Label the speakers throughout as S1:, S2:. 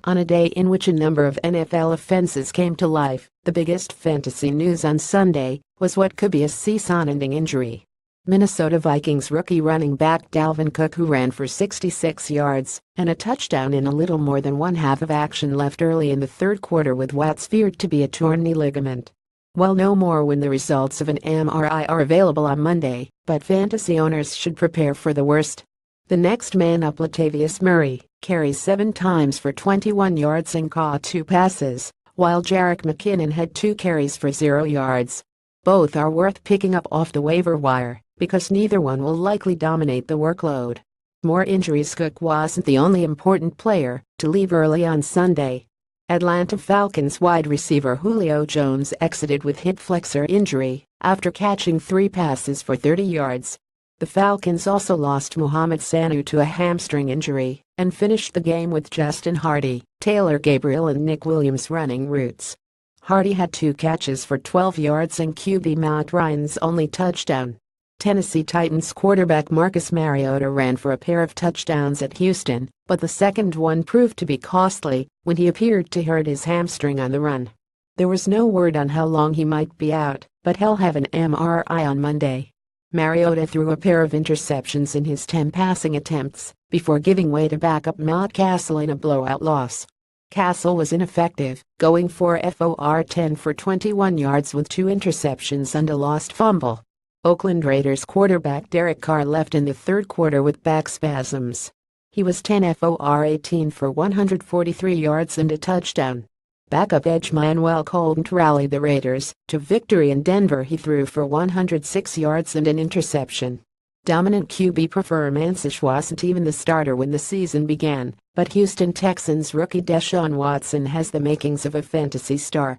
S1: On a day in which a number of NFL offenses came to life, the biggest fantasy news on Sunday was what could be a season-ending injury. Minnesota Vikings rookie running back Dalvin Cook, who ran for 66 yards and a touchdown in a little more than one half of action, left early in the third quarter with what's feared to be a torn knee ligament. We'll know more when the results of an MRI are available on Monday, but fantasy owners should prepare for the worst. The next man up, Latavius Murray, carries 7 times for 21 yards and caught 2 passes, while Jerick McKinnon had 2 carries for 0 yards. Both are worth picking up off the waiver wire, because neither one will likely dominate the workload. More injuries. Cook wasn't the only important player to leave early on Sunday. Atlanta Falcons wide receiver Julio Jones exited with hip flexor injury after catching 3 passes for 30 yards. The Falcons also lost Mohamed Sanu to a hamstring injury and finished the game with Justin Hardy, Taylor Gabriel and Nick Williams running routes. Hardy had 2 catches for 12 yards and QB Matt Ryan's only touchdown. Tennessee Titans quarterback Marcus Mariota ran for a pair of touchdowns at Houston, but the second one proved to be costly when he appeared to hurt his hamstring on the run. There was no word on how long he might be out, but he'll have an MRI on Monday. Mariota threw a pair of interceptions in his 10 passing attempts before giving way to backup Matt Castle in a blowout loss. Castle was ineffective, going for 10 for 21 yards with 2 interceptions and a lost fumble. Oakland Raiders quarterback Derek Carr left in the third quarter with back spasms. He was 10 for 18 for 143 yards and a touchdown. Backup edge Manuel Colton rallied the Raiders to victory in Denver. He threw for 106 yards and an interception. Dominant QB performance. Wasn't even the starter when the season began, but Houston Texans rookie Deshaun Watson has the makings of a fantasy star.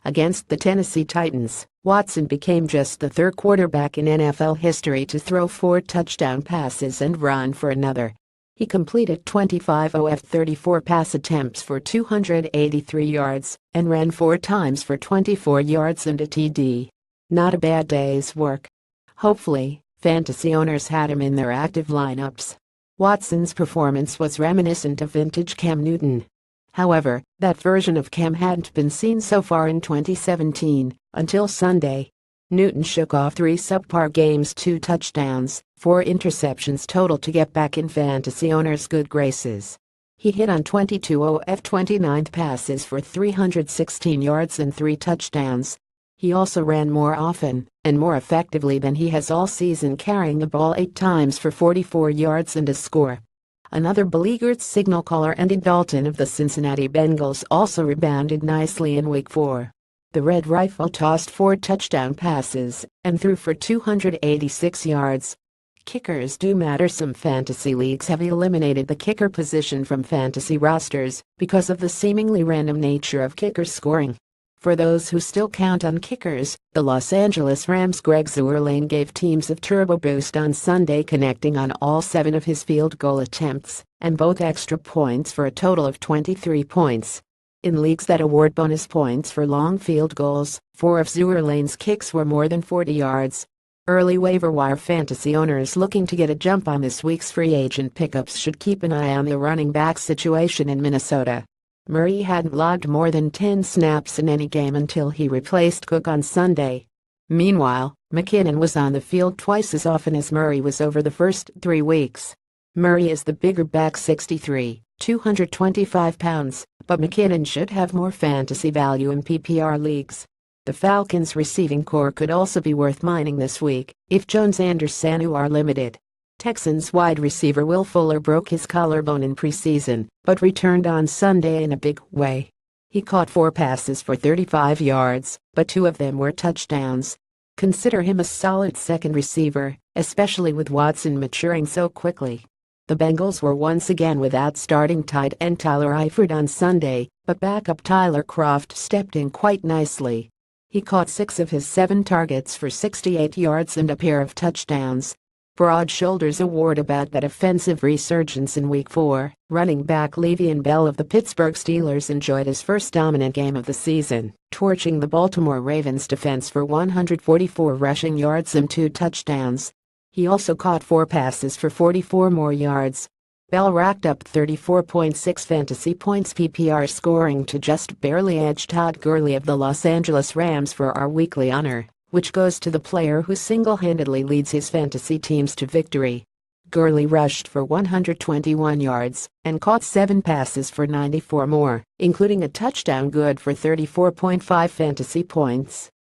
S1: Against the Tennessee Titans, Watson became just the 3rd quarterback in NFL history to throw 4 touchdown passes and run for another. He completed 25 of 34 pass attempts for 283 yards and ran 4 times for 24 yards and a TD. Not a bad day's work. Hopefully, fantasy owners had him in their active lineups. Watson's performance was reminiscent of vintage Cam Newton. However, that version of Cam hadn't been seen so far in 2017, until Sunday. Newton shook off 3 subpar games, 2 touchdowns, 4 interceptions total to get back in fantasy owners' good graces. He hit on 22 of 29 passes for 316 yards and 3 touchdowns. He also ran more often and more effectively than he has all season, carrying the ball 8 times for 44 yards and a score. Another beleaguered signal caller, Andy Dalton of the Cincinnati Bengals, also rebounded nicely in Week 4. The Red Rifle tossed 4 touchdown passes and threw for 286 yards. Kickers do matter. Some fantasy leagues have eliminated the kicker position from fantasy rosters because of the seemingly random nature of kicker scoring. For those who still count on kickers, the Los Angeles Rams' Greg Zuerlein gave teams a turbo boost on Sunday, connecting on all 7 of his field goal attempts and both extra points for a total of 23 points. In leagues that award bonus points for long field goals, 4 of Zuerlein's kicks were more than 40 yards. Early waiver wire fantasy owners looking to get a jump on this week's free agent pickups should keep an eye on the running back situation in Minnesota. Murray hadn't logged more than 10 snaps in any game until he replaced Cook on Sunday. Meanwhile, McKinnon was on the field twice as often as Murray was over the first 3 weeks. Murray is the bigger back, 6'3", 225 pounds, but McKinnon should have more fantasy value in PPR leagues. The Falcons' receiving core could also be worth mining this week if Jones and Sanu are limited. Texans wide receiver Will Fuller broke his collarbone in preseason, but returned on Sunday in a big way. He caught 4 passes for 35 yards, but 2 of them were touchdowns. Consider him a solid second receiver, especially with Watson maturing so quickly. The Bengals were once again without starting tight end Tyler Eifert on Sunday, but backup Tyler Kroft stepped in quite nicely. He caught 6 of his 7 targets for 68 yards and a pair of touchdowns. Broad shoulders award about that offensive resurgence in Week 4. Running back Le'Veon Bell of the Pittsburgh Steelers enjoyed his first dominant game of the season, torching the Baltimore Ravens defense for 144 rushing yards and 2 touchdowns. He also caught 4 passes for 44 more yards. Bell racked up 34.6 fantasy points PPR scoring to just barely edge Todd Gurley of the Los Angeles Rams for our weekly honor, which goes to the player who single-handedly leads his fantasy teams to victory. Gurley rushed for 121 yards and caught 7 passes for 94 more, including a touchdown good for 34.5 fantasy points.